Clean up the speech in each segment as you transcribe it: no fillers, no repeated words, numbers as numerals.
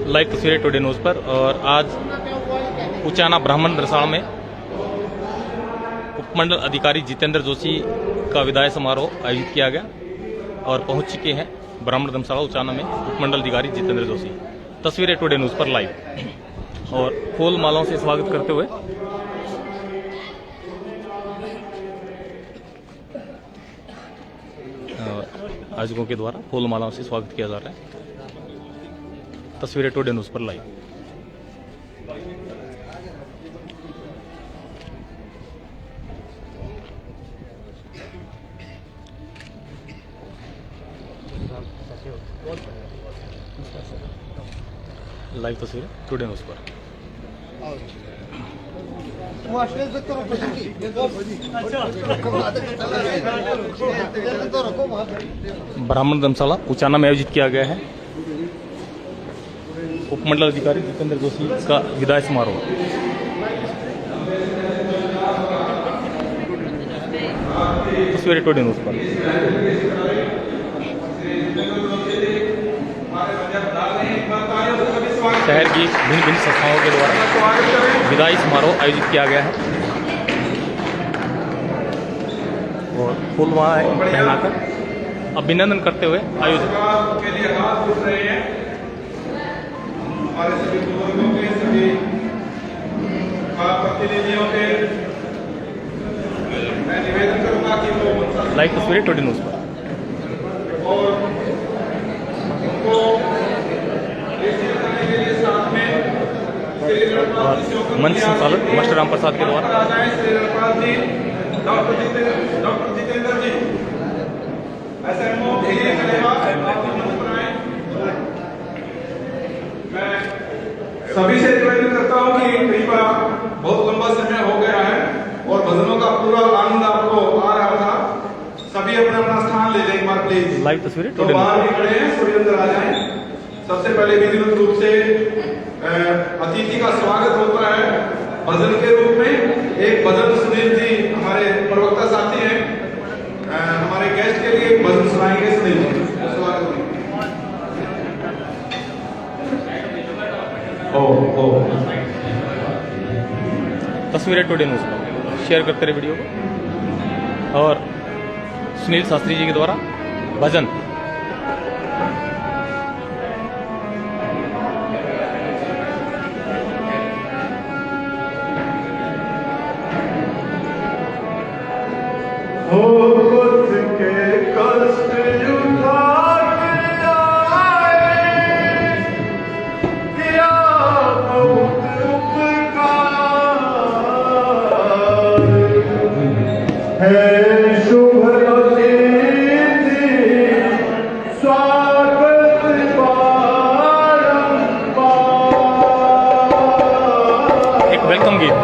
Live तस्वीरें today news पर। और आज उचाना ब्राह्मण रसाल में उपमंडल अधिकारी जितेंद्र जोशी का विदाई समारोह आयोजित किया गया और पहुंच चुके हैं ब्राह्मण धर्मशाला उचाना में उपमंडल अधिकारी जितेंद्र जोशी। तस्वीरें टुडे न्यूज़ पर लाइव और फूल मालाओं से स्वागत करते हुए आयोजकों के द्वारा फूल मालाओं से स्वागत किया जा रहा है। तस्वीरें टुडे न्यूज़ पर लाइव। लाइव तस्वीरें टुडे न्यूज़ पर। ब्राह्मण धर्मशाला उचाना में आयोजित किया गया है उपमंडल अधिकारी जितेंद्र जोशी का विदाई समारोह। तस्वीरें टुडे न्यूज़ पर। शहर की भिन्न भिन्न संस्थाओं के द्वारा विदाई समारोह आयोजित किया गया है और फूलमाला पहनाकर अभिनंदन करते हुए आयोजित। लाइव तस्वीरें टुडे न्यूज़ पर। मंच संचालक मास्टर राम प्रसाद के द्वारा सभी से निवेदन करता हूं कि कृपया बहुत लंबा समय हो गया है और भजनों का पूरा आनंद आपको आ रहा था। सभी अपना अपना स्थान ले लें एक बार प्लीज। लाइव तस्वीरें तो बाहर भी खड़े हैं, सभी अंदर आ जाएं। सबसे पहले विधिवत रूप से अतिथि का स्वागत होता है भजन के रूप में। एक भजन सुनील जी हमारे प्रवक्ता साथी हैं, हमारे गेस्ट के लिए भजन सुनाएंगे। सुनील जी स्वागत है। तस्वीरें टुडे न्यूज़ पर शेयर करते रहे वीडियो को। और सुनील शास्त्री जी के द्वारा भजन। एक वेलकम गीत।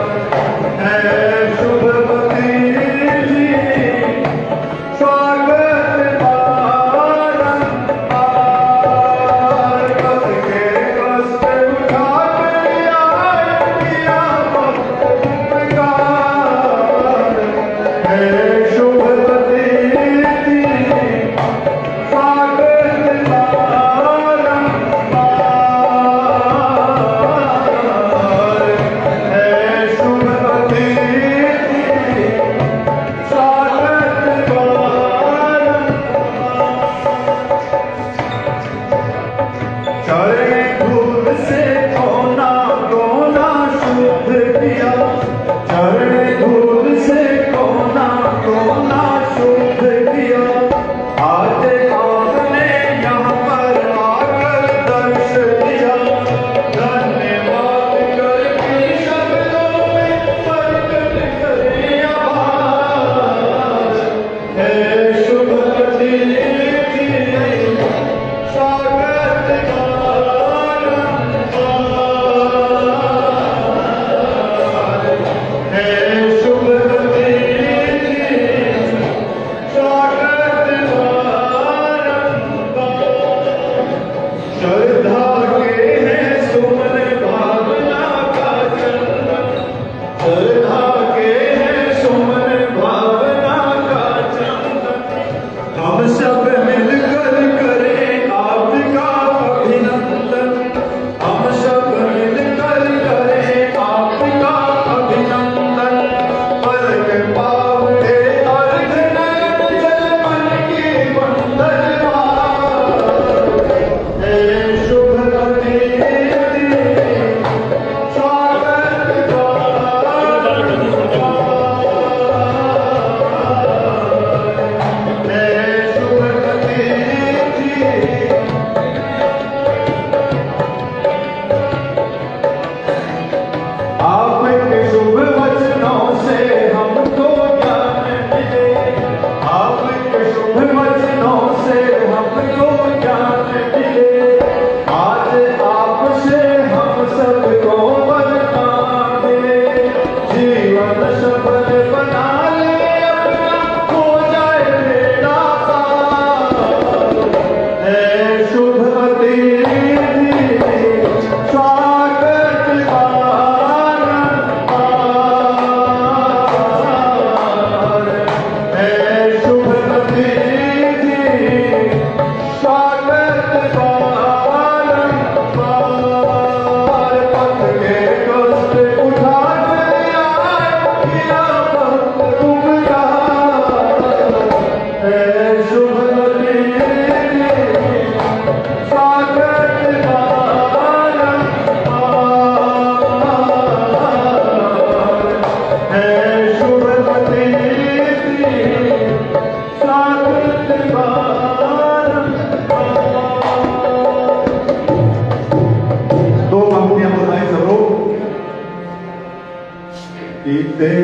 दे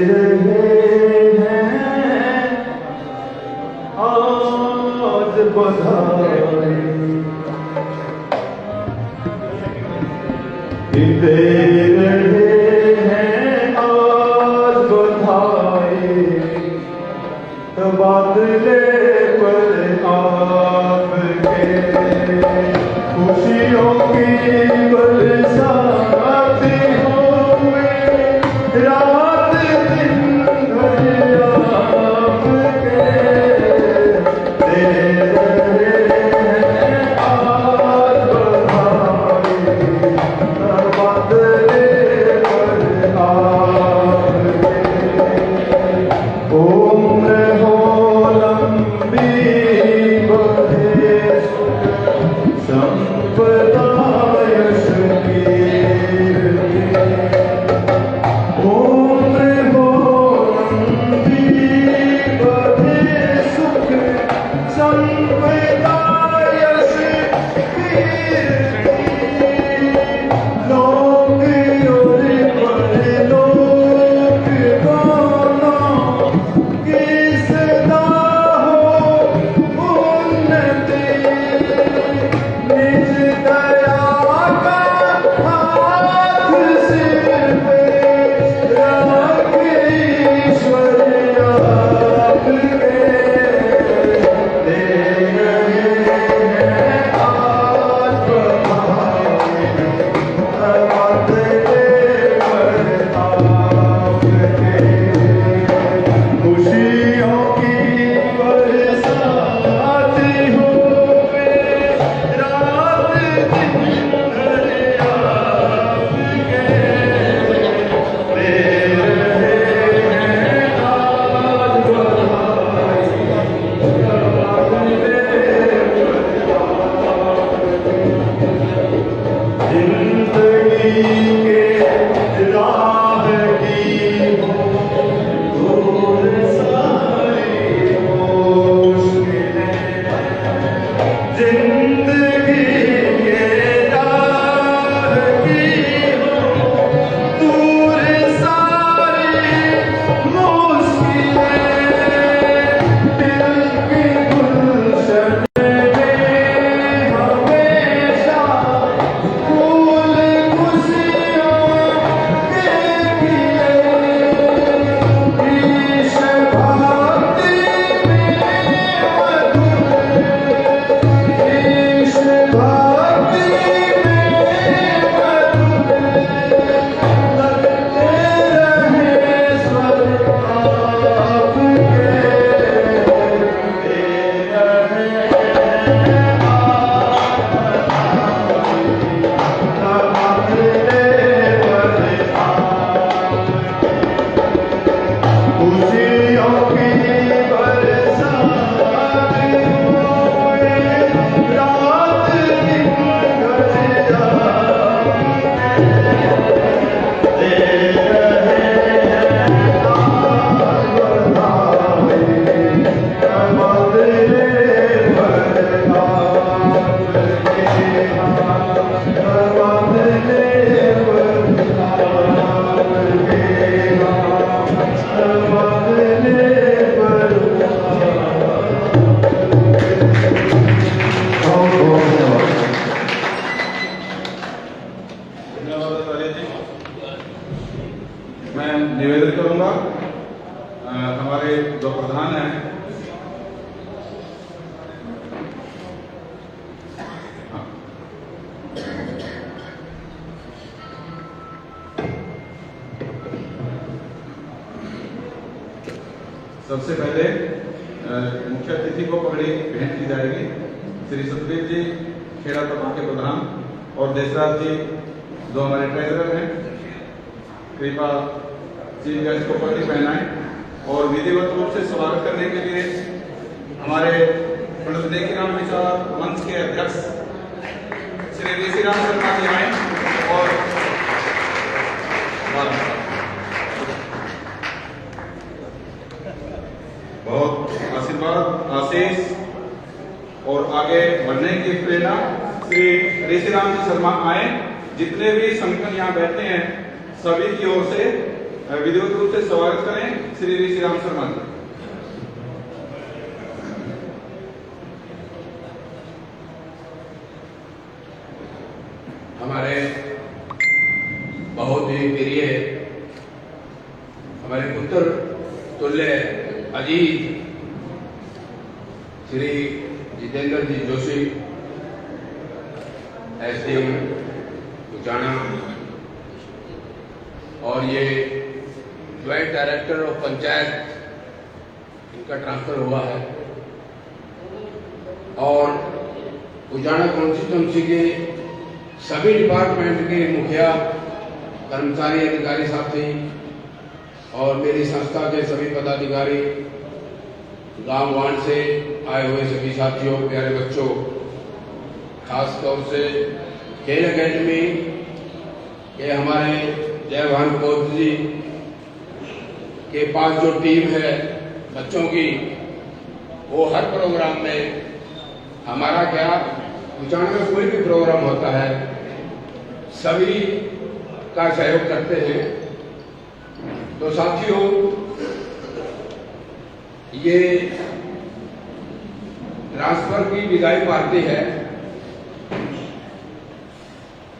रहे हैं आज बधाई, दे रहे हैं आज बधाई, तबादले पर आपके खुशियों की बरसात होवे, रात दिन भर आपके दे रहे हैं आज बधाई, तबादले पर आपके उम्र हो लंबी बढ़े संपदा यश कीर्ति, उम्र हो लंबी बढ़े सुख संपदा यश कीर्ति, लोक और परलोक दोनों की सदा हो उन्नति, निज दया का हाथ सिर पे रखे ईश्वर आपके दे रहे हैं आज बधाई, तबादले पर आपके खुशियों की बरसात होवे, रात दिन भर आपके दे रहे हैं आज बधाई, जिंदगी के राह की दूर सारी मुश्किलें, जिंदगी के राह की दूर सारी मुश्किलें, दिल की गुलशन में हमेशा फूल खुशियों के खिले, ईश भक्ति में मधुर, ईश भक्ति में मधुर, लगते रहे स्वर आपके दे रहे हैं तबादले पर खुशियों की बरसात होवे, रात दिन भर दे रहे हैं आज बधाई, तबादले पर आपके तबादले पर आपके तबादले पर धन्यवाद आचार्य जी। मैं निवेदन करूंगा हमारे जो प्रधान हैं सबसे पहले मुख्य अतिथि को पगड़ी भेंट की जाएगी। श्री सतबीर जी खेड़ा प्रभाग के प्रधान और देशराज जी जो हमारे ट्रेजरर हैं, कृपा चीफ गेस्ट को पगड़ी पहनाएं और विधिवत रूप से स्वागत करने के लिए हमारे पंडित लेखीराम विचार मंच के अध्यक्ष श्री ऋषिराम शर्मा जी आए और बहुत आशीर्वाद आशीष और आगे बढ़ने की प्रेरणा श्री ऋषिराम जी शर्मा आए। जितने भी संगठन यहाँ बैठे हैं सभी की ओर से विधिवत रूप से स्वागत करें श्री श्री राम शर्मा जी। हमारे बहुत ही प्रिय, हमारे पुत्र तुल्य अजीत श्री जितेंद्र जी जोशी, एसडीएम उचाना, और ये ज्वाइंट डायरेक्टर ऑफ पंचायत, इनका ट्रांसफर हुआ है, और उजाना कॉन्स्टिट्यूंसी के सभी डिपार्टमेंट के मुखिया, कर्मचारी, अधिकारी साथी और मेरी संस्था के सभी पदाधिकारी, गांव वार्ड से आए हुए सभी साथियों, प्यारे बच्चों, खास तौर से खेल अकेडमी के हमारे जयभान कौर जी के पास जो टीम है बच्चों की, वो हर प्रोग्राम में हमारा क्या उचाना में कोई भी प्रोग्राम होता है सभी का सहयोग करते हैं। तो साथियों, ये ट्रांसफर की विदाई पार्टी है।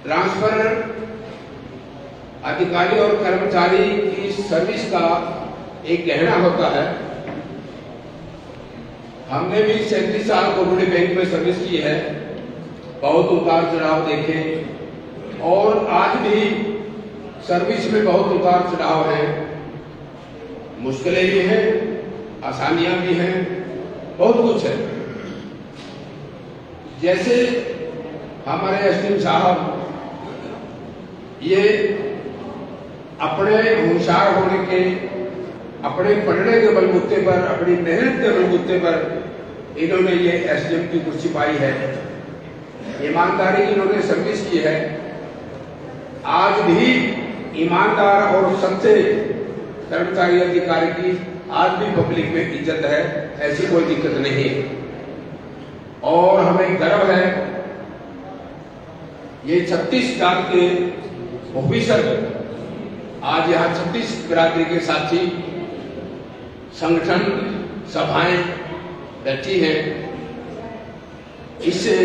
ट्रांसफर अधिकारी और कर्मचारी की सर्विस का एक गहना होता है। हमने भी 37 साल कोऑपरेटिव बैंक में सर्विस की है, बहुत उतार चढ़ाव देखे, और आज भी सर्विस में बहुत उतार चढ़ाव है, मुश्किलें भी हैं, आसानियां भी हैं, बहुत कुछ है। जैसे हमारे एसडीएम साहब ये अपने होशियार होने के, अपने पढ़ने के बलबूते पर, अपनी मेहनत के बलबूते पर इन्होंने ये एसडीएम की कुर्सी पाई है। ईमानदारी की इन्होंने सर्विस की है। आज भी ईमानदार और सच्चे कर्मचारी अधिकारी की आज भी पब्लिक में इज्जत है, ऐसी कोई दिक्कत नहीं है। और हमें गर्व है, ये 36 जात के ऑफिसर आज यहाँ 36 बिरादरी के साथी संगठन सभाएं बैठी हैं। इससे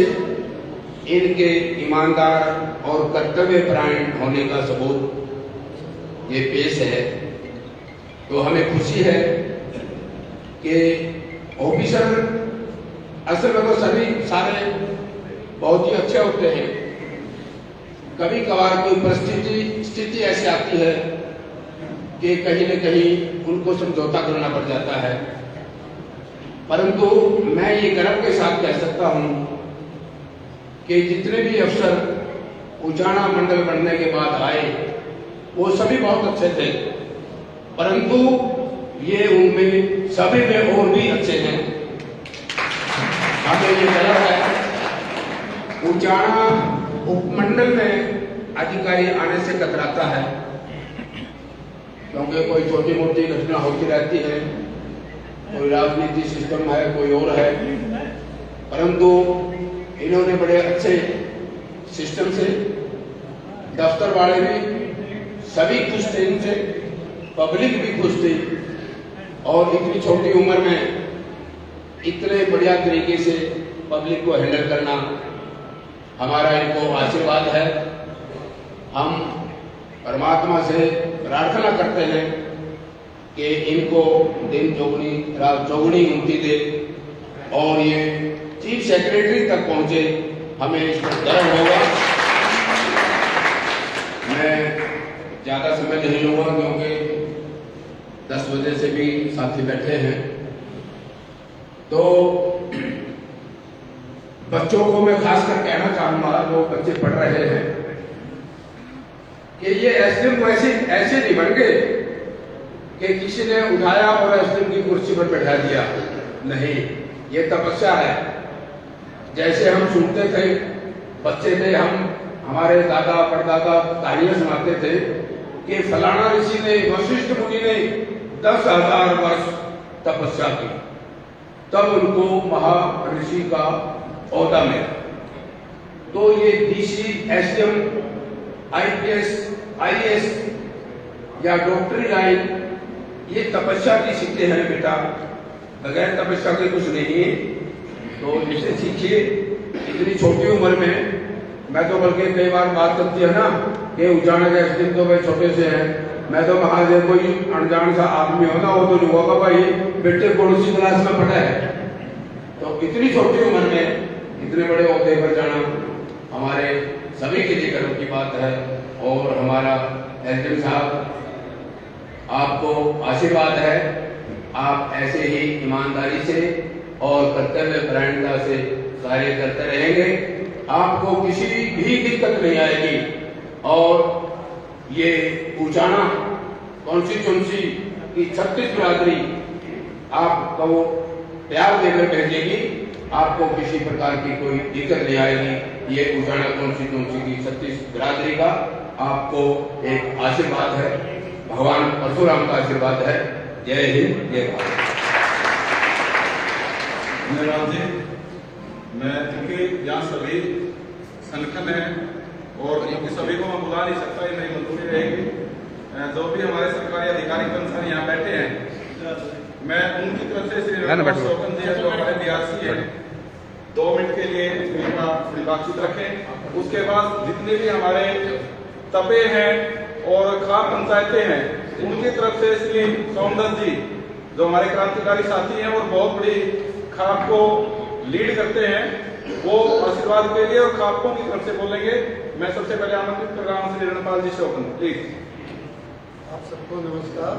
इनके ईमानदार और कर्तव्यपरायण होने का सबूत ये पेश है। तो हमें खुशी है कि ऑफिसर असल में तो सभी सारे बहुत ही अच्छे होते हैं। कभी कभार कोई स्थिति ऐसी आती है कि कहीं न कहीं उनको समझौता करना पड़ जाता है, परंतु मैं ये गर्व के साथ कह सकता हूं कि जितने भी अफसर उचाना मंडल बनने के बाद आए वो सभी बहुत अच्छे थे, परंतु ये उनमें सभी में और भी अच्छे हैं। हमें ये गर्व है उचाना उपमंडल में अधिकारी आने से कतराता है, क्योंकि कोई छोटी मोटी घटना होती रहती है, कोई राजनीति सिस्टम है, कोई और है, परंतु इन्होंने बड़े अच्छे सिस्टम से, दफ्तर वाले भी सभी खुश थे इनसे, पब्लिक भी खुश थी, और इतनी छोटी उम्र में इतने बढ़िया तरीके से पब्लिक को हैंडल करना हमारा इनको आशीर्वाद है। हम परमात्मा से प्रार्थना करते हैं कि इनको दिन चौगुनी रात चौगुनी उन्नति दे और ये चीफ सेक्रेटरी तक पहुंचे, हमें इस पर गर्व होगा। मैं ज्यादा समय नहीं लूंगा क्योंकि 10 बजे से भी साथी बैठे हैं। तो बच्चों को मैं खासकर कहना चाहूंगा, जो बच्चे पढ़ रहे हैं, कि ये एसडीएम ऐसे नहीं बन गए कि किसी ने उठाया और एसडीएम की कुर्सी पर बैठा दिया। नहीं, ये तपस्या है। जैसे हम सुनते थे, बच्चे थे हम, हमारे दादा परदादा कहानियां सुनाते थे कि फलाना ऋषि ने, वशिष्ठ मुनि ने 10,000 वर्ष तपस्या की, तब उनको महर्षि का ओहदा मिला। तो ये डीसी, एसडीएम, आईपीएस, आईएएस या डॉक्टरी लाइन, ये तपस्या की सीखते हैं बेटा, बगैर तपस्या के कुछ नहीं है। तो इसे सीखिए इतनी छोटी उम्र में। मैं तो बल्कि कई बार बात करती है ना कि उजाना के दिन तो भाई छोटे से हैं, मैं तो महादेव कोई अनजान सा आदमी हो ना, वो तो नहीं होगा भाई बेटे पड़ोसी क्लास में पढ़ा है। तो इतनी छोटी उम्र में इतने बड़े ओहदे पर जाना हमारे सभी के लिए गर्व की बात है। और हमारा एसडीएम साहब, आपको आशीर्वाद है, आप ऐसे ही ईमानदारी से और कर्तव्य परायणता से कार्य करते रहेंगे, आपको किसी भी दिक्कत नहीं आएगी। और ये उचाना कॉन्स्टिट्यूंसी की 36 बिरादरी आपको प्यार देकर भेजेगी, आपको किसी प्रकार की कोई दिक्कत नहीं आएगी। ये उचाना कॉन्स्टिट्यूंसी की 36 बिरादरी का आपको एक आशीर्वाद है, भगवान परशुराम का आशीर्वाद है। जय हिंद, जय भारत। धन्यवाद जी। मैं क्योंकि यहाँ सभी संगठन है और क्योंकि सभी को मैं बुला नहीं सकता, ये मेरी मजबूरी रहेगी। जो भी हमारे सरकारी अधिकारी कर्मचारी यहाँ बैठे हैं, मैं उनकी तरफ से श्री शोकन जी जो हमारे बीआरसी है, 2 मिनट के लिए अपनी बातचीत रखें। उसके बाद जितने भी हमारे तपे हैं और खाप पंचायतें हैं, उनकी तरफ से श्री सोमदत्त जी जो हमारे क्रांतिकारी साथी हैं और बहुत बड़ी खाप को लीड करते हैं, वो आशीर्वाद के लिए और खापों की तरफ से बोलेंगे। मैं सबसे पहले आमंत्रित कर रहा हूँ श्री रणपाल जी शोकन, प्लीज। आप सबको नमस्कार,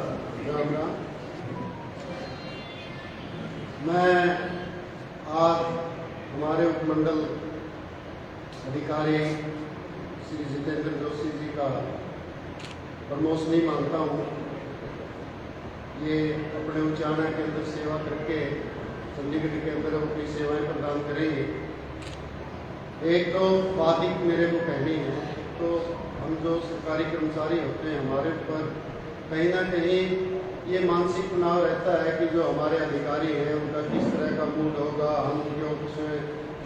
राम राम। मैं आज हमारे उपमंडल अधिकारी श्री जितेंद्र जोशी जी का प्रमोशनी मानता हूँ। ये अपने उचाना के अंदर सेवा करके चंडीगढ़ के अंदर अपनी सेवाएं प्रदान करेंगे। एक तो बात ही मेरे को कहनी है, तो हम जो सरकारी कर्मचारी होते हैं, हमारे ऊपर कहीं ना कहीं ये मानसिक तनाव रहता है कि जो हमारे अधिकारी हैं उनका किस तरह का मूड होगा। हम उनके ऑफिस में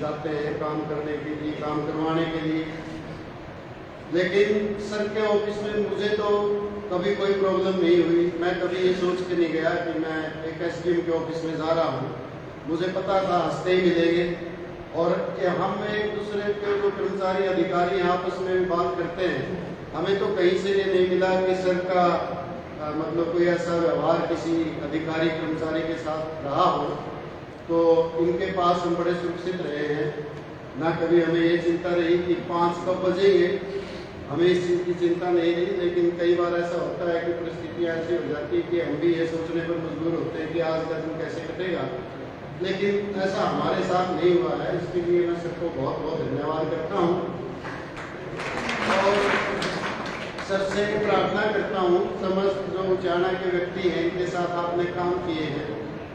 जाते हैं काम करने के लिए, काम करवाने के लिए, लेकिन सर के ऑफिस में मुझे तो कभी कोई प्रॉब्लम नहीं हुई। मैं कभी ये सोच के नहीं गया कि मैं एक एसडीएम के ऑफिस में जा रहा हूँ। मुझे पता था हंसते ही मिलेंगे, और हम एक दूसरे के जो कर्मचारी अधिकारी आपस में बात करते हैं, हमें तो कहीं से ये नहीं मिला कि सर का मतलब कोई ऐसा व्यवहार किसी अधिकारी कर्मचारी के साथ रहा हो। तो इनके पास हम बड़े सुरक्षित रहे हैं, ना कभी हमें ये चिंता रही कि 5 कब बजेंगे, हमें इस चीज़ की चिंता नहीं रही। लेकिन कई बार ऐसा होता है कि परिस्थितियाँ ऐसी हो जाती है कि हम भी ये सोचने पर मजबूर होते हैं कि आज का दिन कैसे कटेगा, लेकिन ऐसा हमारे साथ नहीं हुआ है। इसके लिए मैं सबको बहुत बहुत धन्यवाद करता हूँ और सर से प्रार्थना करता हूँ, समस्त जो उचाना के व्यक्ति हैं इनके साथ आपने काम किए हैं,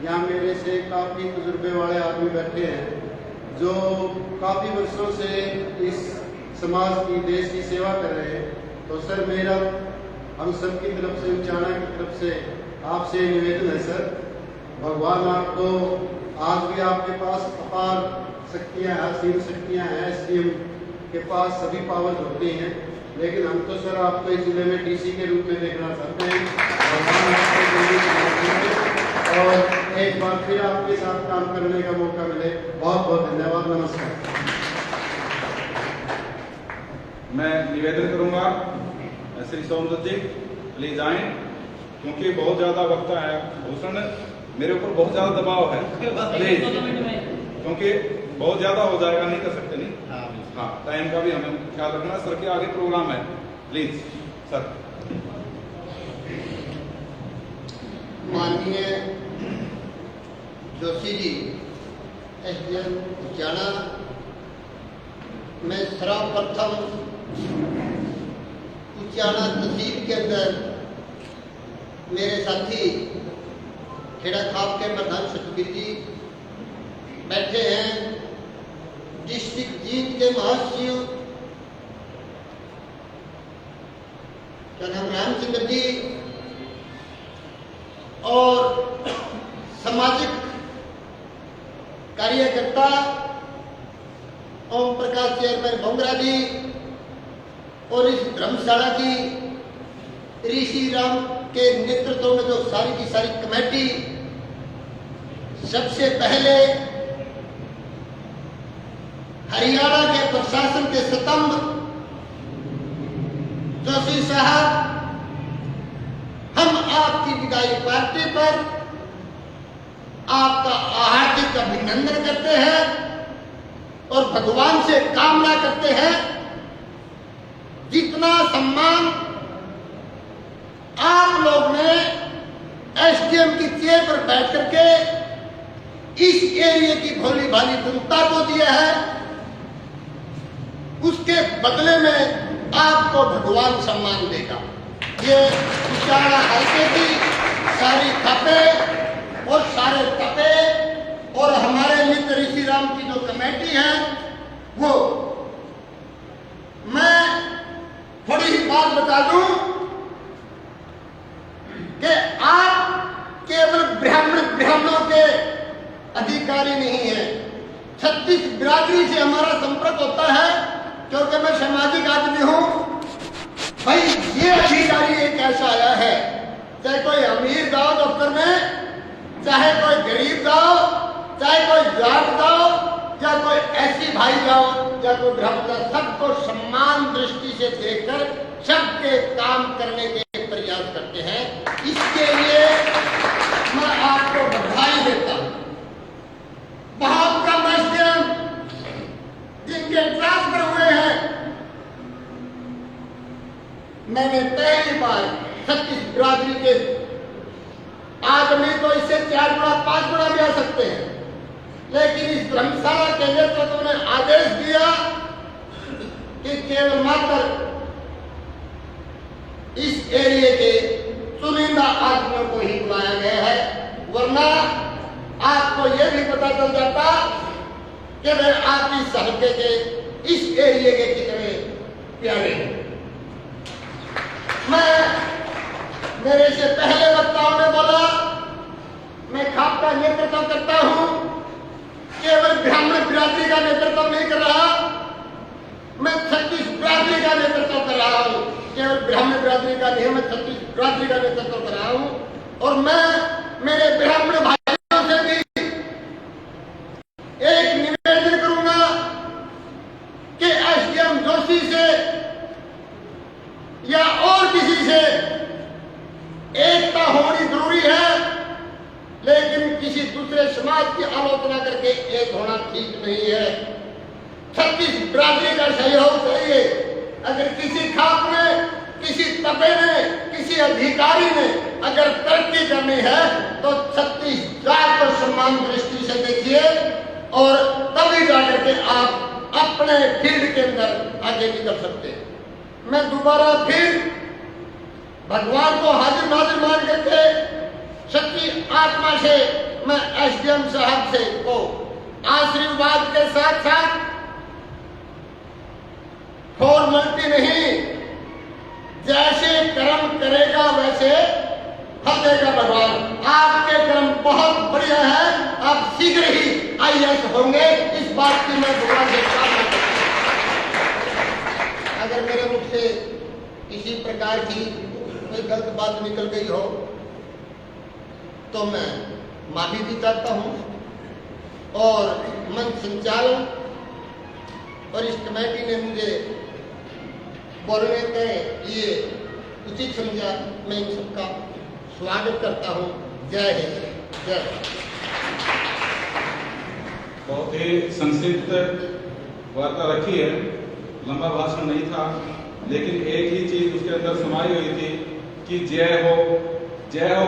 यहाँ मेरे से काफ़ी तजुर्बे वाले आदमी बैठे हैं जो काफ़ी वर्षों से इस समाज की, देश की सेवा कर रहे हैं। तो सर मेरा हम सब की तरफ से, उचाना की तरफ से आपसे निवेदन है सर, भगवान आपको आज भी आपके पास अपार शक्तियाँ, असीम शक्तियाँ हैं। एसडीएम के पास सभी पावर्स होती हैं, लेकिन हम तो सर आपको इस जिले में डीसी के रूप में देखना चाहते हैं। भगवान आपको और एक बार फिर आपके साथ काम करने का मौका मिले। बहुत बहुत धन्यवाद, नमस्कार। मैं निवेदन करूंगा श्री सोमदत्त जी प्लीज आए, क्योंकि बहुत ज्यादा वक्त है। भूषण मेरे ऊपर बहुत ज्यादा दबाव है, प्लीज, क्योंकि बहुत ज्यादा हो जाएगा, नहीं कर सकते नहीं। हाँ, टाइम का भी हमें ख्याल रखना। सर के आगे प्रोग्राम है, प्लीज सर। माननीय जोशी जी, एसडीएम उचाना, मैं सर्वप्रथम उचाना तहसील के अंदर मेरे साथी खेड़ा खाप के प्रधान सतबीर जी बैठे हैं, डिस्ट्रिक्ट जीत के महासचिव क्या नाम रामचंद्र जी, और सामाजिक कार्यकर्ता ओम प्रकाश चेयरमैन भोंगरा जी, और इस धर्मशाला की ऋषि राम के नेतृत्व में जो सारी की सारी कमेटी, सबसे पहले हरियाणा के प्रशासन के स्तंभ जोशी साहब, हम आपकी विदाई पार्टी पर आपका हार्दिक अभिनंदन करते हैं और भगवान से कामना करते हैं जितना सम्मान आप लोग ने एसडीएम की चेयर पर बैठ करके इस एरिया की भोली भाली जनता को दिया है, उसके बदले में आपको भगवान सम्मान देगा। ये कुचाड़ा हल्के की सारी खपे और सारे तपे और हमारे मित्र ऋषि राम की जो कमेटी है, वो मैं थोड़ी ही बात बता दूं कि आप केवल ब्राह्मणों के अधिकारी नहीं है। 36 बिरादरी से हमारा संपर्क होता है, क्योंकि मैं सामाजिक आदमी हूं। भाई ये अधिकारी एक ऐसा आया है, चाहे कोई अमीर गांव दफ्तर में, चाहे कोई गरीब गांव, चाहे कोई जाट गांव, या कोई ऐसी भाई गांव, या कोई ब्राह्मण, सबको सम्मान दृष्टि से देखकर सबके काम करने के प्रयास करते हैं। इसके लिए मैं आपको बधाई देता हूं। बहुत कम एसडीएम जिनके ट्रांसफर हुए हैं, मैंने पहली बार 36 बिरादरी के आदमी तो इससे 4 गुना 5 गुना भी आ सकते हैं, लेकिन इस धर्मशाला के नेतृत्व ने आदेश दिया कि केवल मात्र इस एरिया के चुनिंदा आदमियों को ही बुलाया गया है, वरना आपको यह भी पता चल जाता कि वे आपकी हल्के के इस एरिया के कितने प्यारे हैं। मेरे से पहले वक्ताओं ने बोला, मैं खाप का नेतृत्व करता हूं, केवल ब्राह्मण बिरादरी का नेतृत्व नहीं कर रहा, मैं 36 बिरादरी का नेतृत्व कर रहा हूं। केवल ब्राह्मण बिरादरी का नहीं, मैं 36 बिरादरी का नेतृत्व कर रहा हूं। और मैं मेरे ब्राह्मण भाइयों से भी एक निवेदन करूंगा कि एसडीएम जोशी से या और किसी से एकता होनी जरूरी है, लेकिन किसी दूसरे समाज की आलोचना करके एक होना ठीक नहीं है। 36 बिरादरी का सहयोग चाहिए। अगर किसी खाप में, किसी तबे ने, किसी अधिकारी ने अगर तरक्की करनी है तो 36,000 को सम्मान दृष्टि से देखिए, और तभी जाकर के आप अपने फील्ड के अंदर आगे निकल सकते हैं। मैं दोबारा फिर भगवान को हाजिर नाजिर मान करके सच्ची आत्मा से मैं एसडीएम साहब से को आशीर्वाद के साथ साथ फॉर्मेलिटी नहीं, जैसे कर्म करेगा वैसे फल देगा भगवान। आपके कर्म बहुत बढ़िया है, आप शीघ्र ही आईएएस होंगे, इस बात की मैं भगवान से प्रार्थना करता हूं। अगर मेरे मुख से किसी प्रकार की कोई गलत बात निकल गई हो तो मैं माफी भी चाहता हूं, और मंच संचालन और इस कमेटी ने मुझे बोलने के लिए उचित समझा। मैं इन सबका स्वागत करता हूं। जय हिंद, जय। बहुत ही संक्षिप्त वार्ता रखी है, लंबा भाषण नहीं था, लेकिन एक ही चीज उसके अंदर समाई हुई थी कि जय हो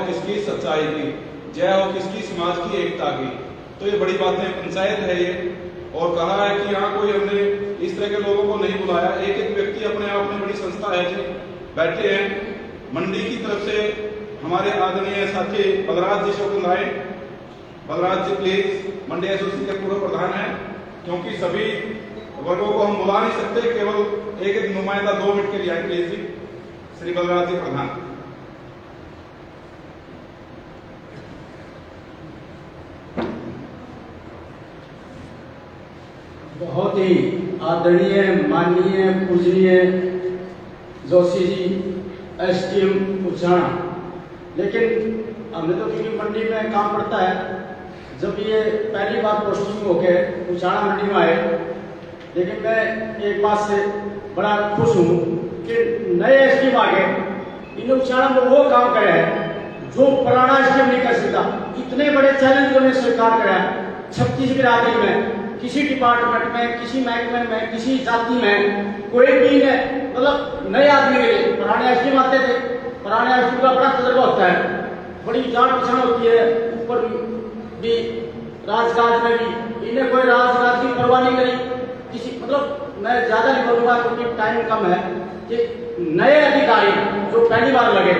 किसकी सच्चाई की, जय हो किसकी समाज की एकता की। तो ये बड़ी बातें, पंचायत है ये, और कहा है कि यहाँ कोई हमने इस तरह के लोगों को नहीं बुलाया। एक एक व्यक्ति अपने आप में बड़ी संस्था है जी, बैठे हैं। मंडी की तरफ से हमारे आदरणीय साथी बलराज जी शोकन राय, बलराज जी प्लीज, मंडी एसोसिएशन के पूर्व प्रधान है, क्योंकि सभी वर्गों को हम बुला नहीं सकते, केवल एक एक नुमाइंदा 2 मिनट के लिए आए प्लीज जी। श्री बलराज जी प्रधान। बहुत ही आदरणीय, माननीय, पूजनीय जोशी जी, एसडीएम उचाना, लेकिन हमने तो क्योंकि मंडी में काम पड़ता है, जब ये पहली बार पोस्टिंग होके उचाना मंडी में आए, लेकिन मैं एक बात से बड़ा खुश हूँ कि नए एसडीएम आ गए, इन उचाना में वो काम करे हैं जो पुराना एसडीएम नहीं कर सकता। इतने बड़े चैलेंज को स्वीकार कराया 36 बिरादरी में, किसी डिपार्टमेंट में, किसी महकमे में, किसी जाति में कोई भी ने, मतलब नए आदमी के लिए पुराने एसडीएम आते थे, पुराने एसडीएम का बड़ा तजर्बा होता है, बड़ी जान पहचान होती है, ऊपर भी राजकाज में भी इन्हें कोई राजकाज की परवाह नहीं करी किसी, मतलब मैं ज्यादा नहीं बोलूंगा क्योंकि टाइम कम है, कि नए अधिकारी जो पहली बार लगे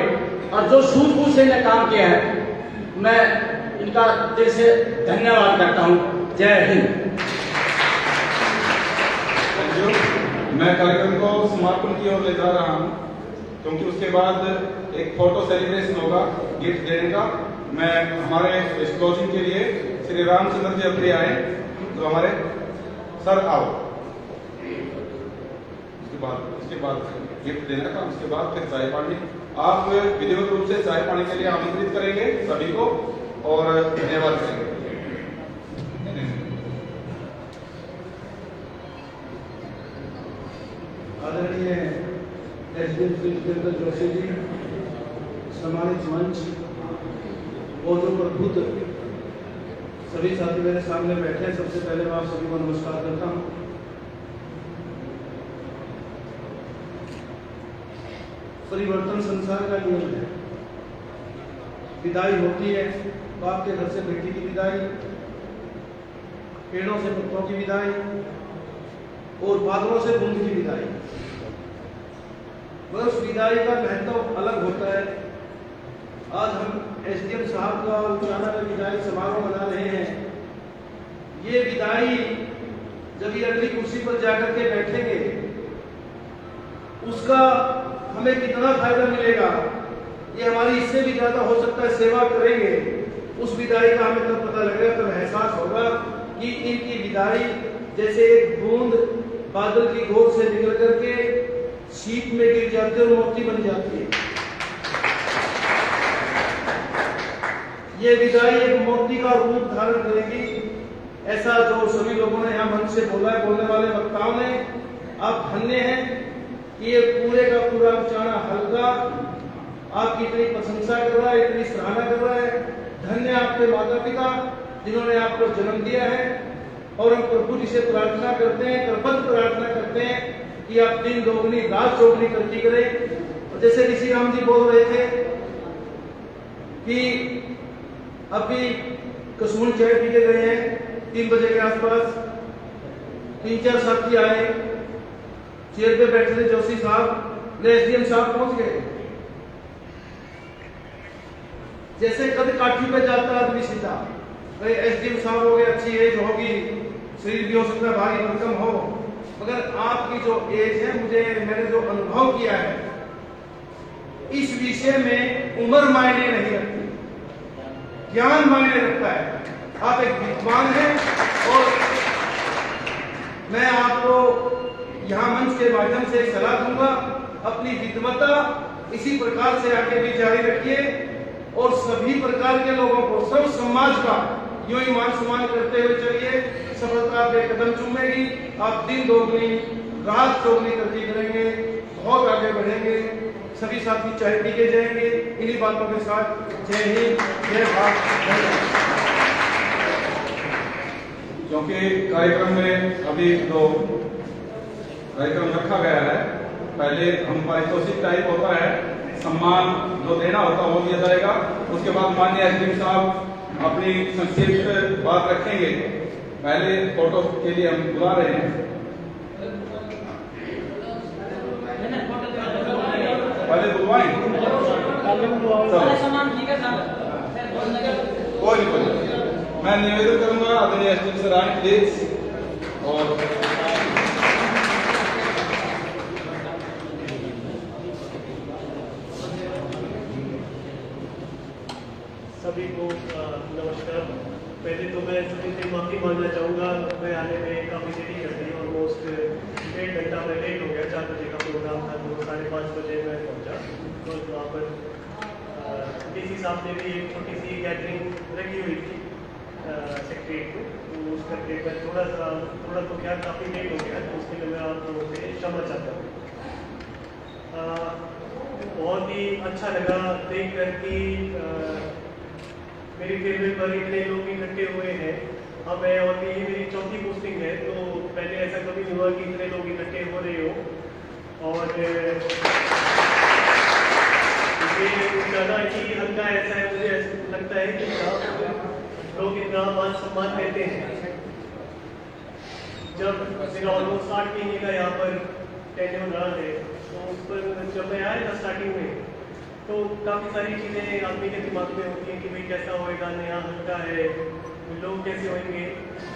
और जो सूझबूझ से इन्हें काम किया है, मैं इनका दिल से धन्यवाद करता हूँ। जय हिंद। मैं कार्यक्रम को समापन की ओर ले जा रहा हूँ, क्योंकि उसके बाद एक फोटो सेलिब्रेशन होगा गिफ्ट देने का। मैं हमारे क्लोजिंग के लिए श्री रामचंद्र जी अपने आए, तो हमारे सर आओ, उसके बाद गिफ्ट देने का, उसके बाद फिर चाय पानी। आप विधिवत रूप से चाय पानी के लिए आमंत्रित करेंगे सभी को और धन्यवाद करेंगे। आदरणीय एसडीएम श्री जितेंद्र जोशी जी, सम्मानित मंच और जो प्रबुद्ध सभी साथी मेरे सामने बैठे हैं, सबसे पहले मैं आप सभी को नमस्कार करता हूं। परिवर्तन संसार का नियम है, विदाई होती है, बाप के घर से बेटी की विदाई, पेड़ों से पत्तों की विदाई और बादलों से बूंद की विदाई। बस विदाई का महत्व अलग होता है। आज हम एसडीएम साहब का उचाना में विदाई समारोह मना रहे हैं। ये विदाई जब ये अगली कुर्सी पर जाकर के बैठेंगे, उसका हमें कितना फायदा मिलेगा, ये हमारी इससे भी ज्यादा हो सकता है सेवा करेंगे, उस विदाई का हमें तब पता लगेगा, तब एहसास होगा कि इनकी विदाई जैसे एक बूंद बादल की गोद से निकल करके सीप में गिर जाती है और मोती बन जाती है। ये विदाई एक मोती का रूप धारण करेगी, ऐसा जो सभी लोगों ने यहाँ मन से बोला है, बोलने वाले वक्ताओं ने। आप धन्य हैं कि ये पूरे का पूरा उचाना हल्का आपकी इतनी प्रशंसा कर रहा है, इतनी सराहना कर रहा है। धन्य आपके माता पिता जिन्होंने आपको जन्म दिया है, और हम प्रभु जी से प्रार्थना करते हैं, करबद्ध प्रार्थना करते हैं कि आप दिन दोगुनी रात चौगुनी तरक्की करें। और जैसे ऋषि राम जी बोल रहे थे कि अभी कसून चाय पी के गए हैं 3 बजे के आसपास, 3-4 साथी आए, चेयर पे बैठे थे जोशी साहब, एसडीएम साहब पहुंच गए। जैसे कद काठी पे जाता आदमी सीधा, भाई एसडीएम साहब हो गए, अच्छी एज होगी, शरीर भी हो सकता है भारी भरकम हो, मगर आपकी जो एज है, मैंने जो अनुभव किया है, इस विषय में उम्र मायने नहीं रखती, ज्ञान मायने रखता है। आप एक विद्वान हैं और मैं आपको यहाँ मंच के माध्यम से एक सलाह दूंगा, अपनी विद्वता इसी प्रकार से आगे भी जारी रखिए और सभी प्रकार के लोगों को, सब समाज का यूं ही मान सम्मान करते हुए चलिए। सफलता पे कदम चूमेगी, आप दिन दोगुनी रात चौगुनी तरक्की करेंगे, बहुत आगे बढ़ेंगे, सभी साथी चाय पी के जाएंगे। इन्हीं बातों के साथ जय हिंद, जय भारत। क्योंकि कार्यक्रम में अभी जो कार्यक्रम रखा गया है, पहले हम पारितोषिक टाइप होता है, सम्मान जो देना होता है वो दिया जाएगा। उसके बाद माननीय एसडीएम साहब अपनी संक्षिप्त बात रखेंगे। पहले फोटो के लिए हम बुला रहे हैं, पहले बुलवाएं, कोई नहीं। मैं निवेदन करूंगा आदरणीय एसडीएम सर आए प्लीज। और सभी को नमस्कार। पहले तो मैं सभी से माफ़ी मांगना चाहूँगा, मैं आने में काफ़ी देरी कर दी, ऑलमोस्ट 1.5 घंटा मैं लेट हो गया। 4 बजे का प्रोग्राम था तो 5:30 बजे मैं पहुँचा। बिकॉज वहाँ पर डीसी साहब ने भी एक छोटी सी गैदरिंग रखी हुई थी सेक्रेटरीट को, तो उस करके मैं थोड़ा तो क्या काफ़ी लेट हो गया, तो उसके लिए मैं आप लोगों से क्षमा चाहता हूँ। बहुत ही अच्छा लगा देख कर कि मेरी फेयरवेल पर इतने लोग इकट्ठे हुए हैं। अब मैं और ये मेरी चौथी पोस्टिंग है, तो पहले ऐसा कभी नहीं हुआ कि इतने लोग इकट्ठे हो रहे हो। और ज़्यादा ही हल्का ऐसा है, मुझे ऐसा लगता है कि लोग इतना मान सम्मान देते हैं। जब मेरा ऑलमोस्ट 8 महीने का यहाँ पर टेन्योर रहा है, तो उस पर जब मैं आया था स्टार्टिंग में, तो काफ़ी सारी चीज़ें आदमी के दिमाग में होती हैं कि भाई कैसा होएगा, नया हल्का है, लोग कैसे होंगे,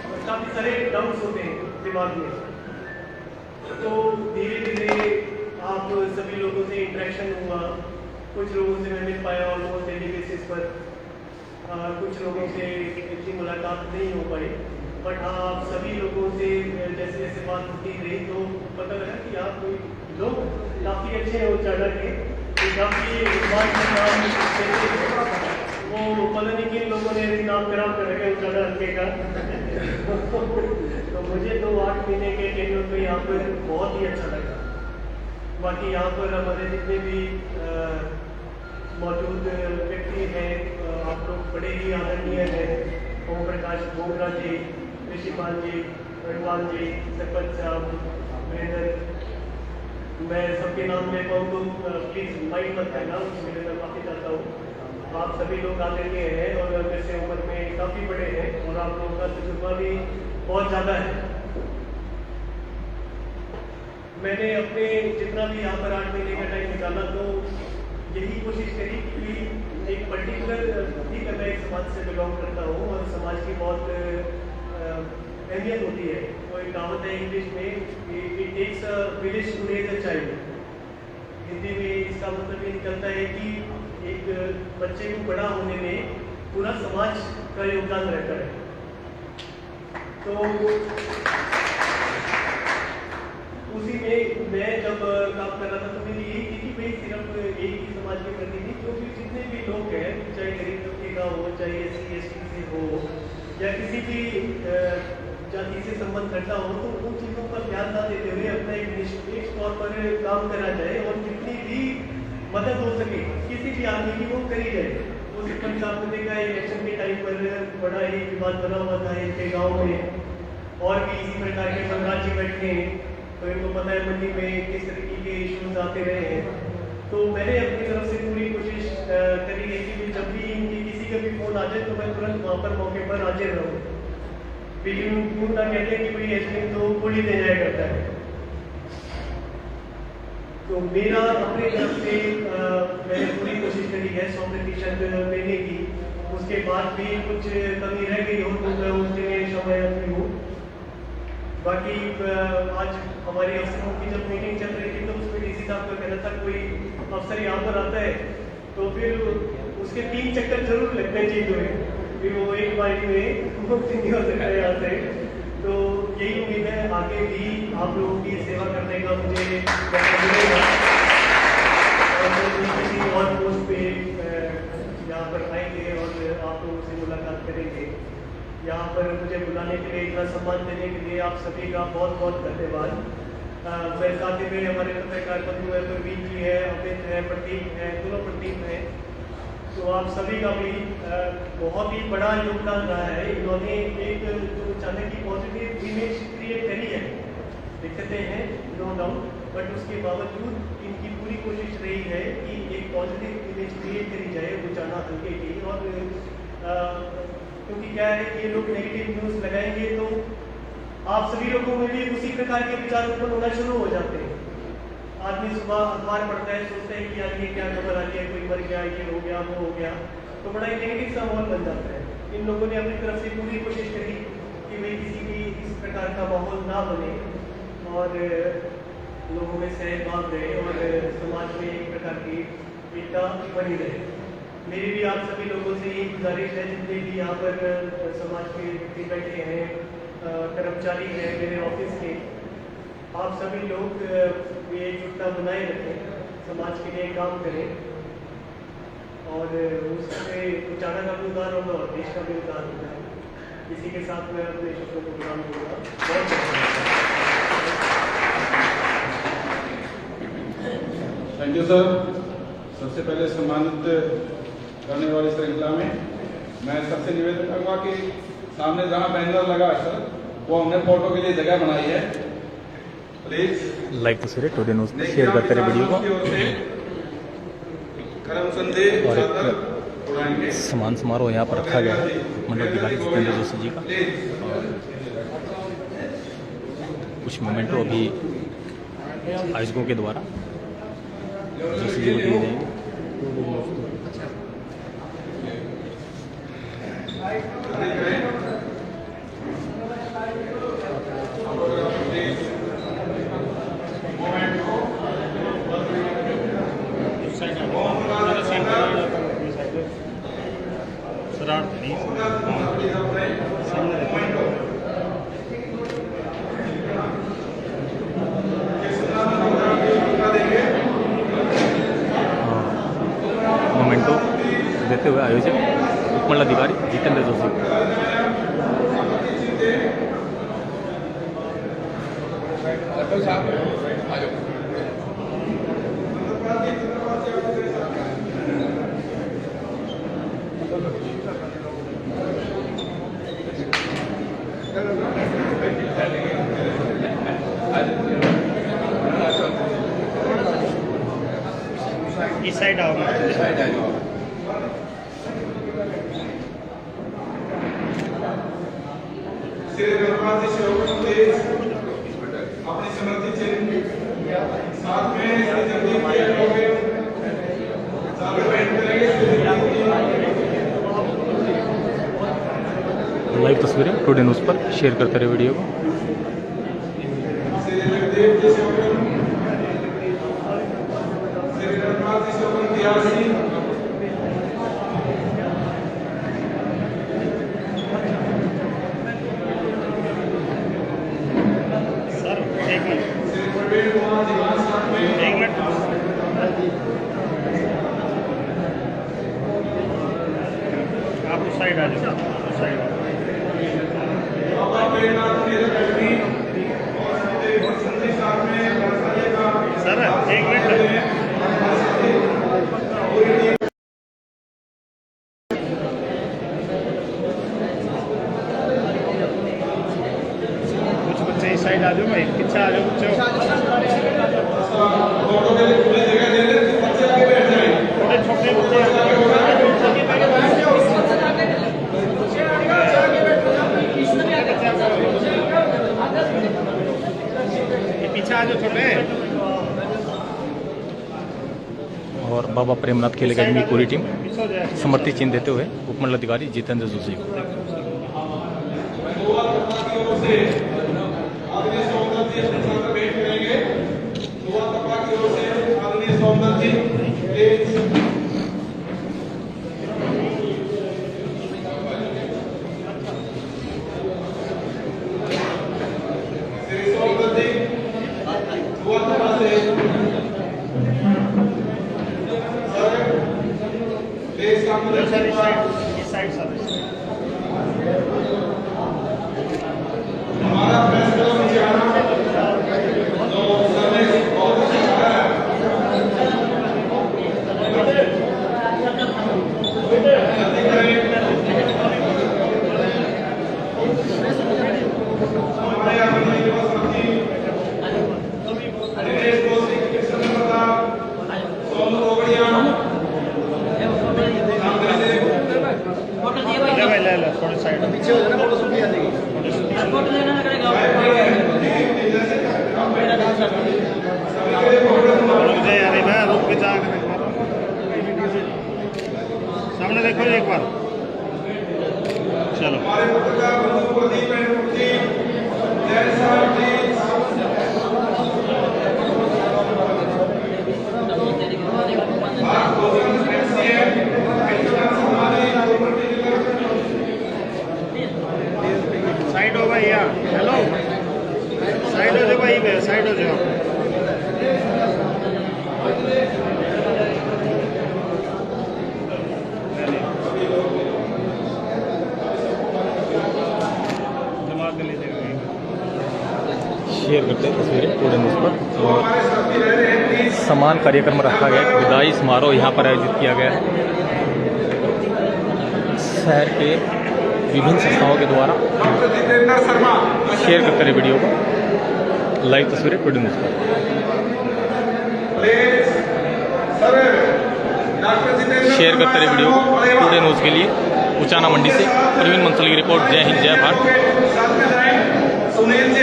और काफ़ी सारे डाउट्स होते हैं दिमाग में। तो धीरे धीरे आप सभी लोगों से इंटरेक्शन हुआ, कुछ लोगों से मैं मिल पाया ऑलमोस्ट डेली बेसिस पर, कुछ लोगों से इतनी मुलाकात नहीं हो पाई, बट हाँ आप सभी लोगों से जैसे जैसे बात होती रही तो पता लगा कि आप लोग काफ़ी अच्छे हैं उच्चारण के, काफ़ी बात का नाम देते हैं। वो पता नहीं किन लोगों ने नाम खराब कर रखे उच्चारण हल्के का तो मुझे तो 8 महीने के टेन्योर में यहाँ पर बहुत ही अच्छा लगा। बाकी यहाँ पर हमारे जितने भी मौजूद व्यक्ति हैं, आप लोग बड़े ही आदरणीय हैं। ओम प्रकाश बोगरा जी, ऋषिपाल जी, रघुवाल जी, सरपंच साहब, वीरेंद्र, मैं सबके नाम ले पाऊँ तो प्लीज़ माइंड मत करना, उसके लिए मैं माफ़ी चाहता हूँ। आप सभी लोग आदरणीय हैं और मेरे से उम्र में काफ़ी बड़े हैं और आप लोगों का तजुर्बा भी बहुत ज़्यादा है। मैंने अपने जितना भी यहाँ पर 8 महीने का टाइम निकाला तो यही कोशिश करी कि एक पर्टिकुलर, ठीक है मैं एक समाज से बिलोंग करता हूँ और समाज की बहुत अहमियत होती है। तो एक कहावत है इंग्लिश में, it takes a village to raise a child. Hindi में इसका मतलब ये निकलता है कि एक बच्चे को बड़ा होने में पूरा समाज का योगदान रहता है। तो उसी में मैं जब काम कर रहा था तो मेरी यही थी कि भाई सिर्फ एक ही समाज के प्रति नहीं, जो भी जितने भी लोग हैं, चाहे गरीब तबके का हो, चाहे SC ST से हो या किसी भी जाति से संबंध रखता हो, तो उन चीज़ों पर ध्यान न देते हुए अपना एक निष्पक्ष तौर पर काम करा जाए और जितनी भी मदद हो सके किसी भी आदमी की वो करी जाए। वो सरपंच साहब ने देखा इलेक्शन के टाइम पर बड़ा ही विवाद बना हुआ था इनके गाँव में, और भी इसी प्रकार के संघराज जी बैठे हैं, तो इनको पता है मंडी में किस तरीके के इश्यूज आते रहे हैं। तो मैंने अपनी तरफ से पूरी कोशिश करी है कि जब भी इनकी किसी का भी फोन आ जाए तो मैं तुरंत वहाँ पर मौके पर हाजिर रहूँ। लेकिन क्यों ना कहते हैं कि भाई एसपी तो गोली दे जाया करता है। तो मेरा अपनी तरफ से मैंने पूरी कोशिश करी है 100% देने की। उसके बाद भी कुछ कमी रह गई हो तो मैं उसके लिए क्षमा हूँ। बाकी आज हमारी अफसरों की जब मीटिंग चल रही थी तो उसमें डीसी साहब का कहना था कोई अफसर यहाँ पर आता है तो फिर उसके 3 चक्कर जरूर लगने चाहिए, फिर वो एक बारी में मुक्त नहीं हो सकता है यहाँ से। तो यही उम्मीद है आगे भी आप लोगों की सेवा करने का मुझे मौका मिलेगा और किसी और पोस्ट पे यहाँ पर आएंगे और आप लोगों से मुलाकात करेंगे। यहाँ पर मुझे बुलाने के लिए, इतना सम्मान देने के लिए आप सभी का बहुत बहुत धन्यवाद। मैं साथ ही में हमारे पत्रकार बंधु है, परवीन जी है, अमित है, प्रतीक है, दोनों प्रतीक हैं, तो आप सभी का भी बहुत ही बड़ा योगदान रहा है। इन्होंने एक जो अचानक की पॉजिटिव इमेज क्रिएट करी है, दिक्कतें हैं नो डाउट, बट उसके बावजूद इनकी पूरी कोशिश रही है कि एक पॉजिटिव इमेज क्रिएट करी जाए उचाना हल्के की। और क्योंकि क्या है कि ये लोग नेगेटिव न्यूज़ लगाएंगे तो आप सभी लोगों में भी उसी प्रकार के विचार उत्पन्न होना शुरू हो जाते हैं। आदमी सुबह अखबार पढ़ता है, सोचता है कि यार ये क्या खबर आ रही है, कोई मर गया, ये हो गया, वो हो गया, तो बड़ा ही नेगेटिव सा माहौल बन जाता है। इन लोगों ने अपनी तरफ से पूरी कोशिश करी कि भाई किसी भी इस प्रकार का माहौल ना बने और लोगों में सहभाग रहे और समाज में एक प्रकार की एकता बनी रहे। मेरी भी आप सभी लोगों से ये गुजारिश है, जितने भी यहाँ पर समाज के व्यक्ति बैठे हैं, कर्मचारी हैं मेरे ऑफिस के, आप सभी लोग ये एकजुटता बनाए रखें समाज के लिए काम करें और उससे उचाना का भी उद्धार होगा और देश का भी उद्धार होगा। इसी के साथ मैं अपने शब्दों को विराम दूंगा। बहुत थैंक यू सर। सबसे पहले सम्मानित करने वाली श्रृंखला में मैं सबसे निवेदन करूंगा कि सामने जहां बैनर लगा है सर, वो हमने फोटो के लिए जगह बनाई है, प्लीज लाइक तस्वीरें टुडे न्यूज़ पर शेयर करते रहे वीडियो को। करम संदेश और एक सम्मान समारोह यहाँ पर रखा गया है मंडल अधिकारी जितेंद्र जोशी जी का। कुछ मोमेंटो अभी आयोजकों के द्वारा जोशी जी को दिए जाएंगे। मोमेंटो देते हुए आयोजक उपमंडल अधिकारी जितेंद्र जोशी। इस साइड आओ। श्री गणपत जी प्लीज अपनी समर्थित चिन्ह साथ में श्री जगदीप जी लोगे साथ में बैठ करेंगे। लाइव तस्वीरें टुडे न्यूज़ पर शेयर करते रहे वीडियो को। श्री जगदीप जी शोभन, श्री गणपत जी शोभन तिहासी, आप उस साइड आ जाओ, उस साइड। सर एक मिनट। कुछ बच्चे इस साइड आ जाओ भाई, पीछे आ जाओ बच्चों। छोटे छोटे बच्चे पीछे आ जाओ छोटे। और बाबा प्रेमनाथ खेल अकेडमी की पूरी टीम समर्थित चिन्ह देते हुए उपमंडल अधिकारी जितेंद्र जोशी को। इस साइड सर। हमारा फैसला नीचे आना तो सर्विस बहुत अच्छा है। टुडे न्यूज़ पर। और हमारे साथी रह रहे हैं प्लीज समान कार्यक्रम रखा गया है, विदाई समारोह यहाँ पर आयोजित किया गया है शहर के विभिन्न संस्थाओं के द्वारा। डॉक्टर जितेंद्र शर्मा शेयर करते रहे वीडियो को, लाइव तस्वीरें टुडे न्यूज़ पर। Please sir doctor Jitendra share करते रहे वीडियो को टुडे न्यूज़ के लिए। उचाना मंडी से प्रवीण मंसल की रिपोर्ट। जय हिंद, जय भारत। साथ में जाएं सुनील जी।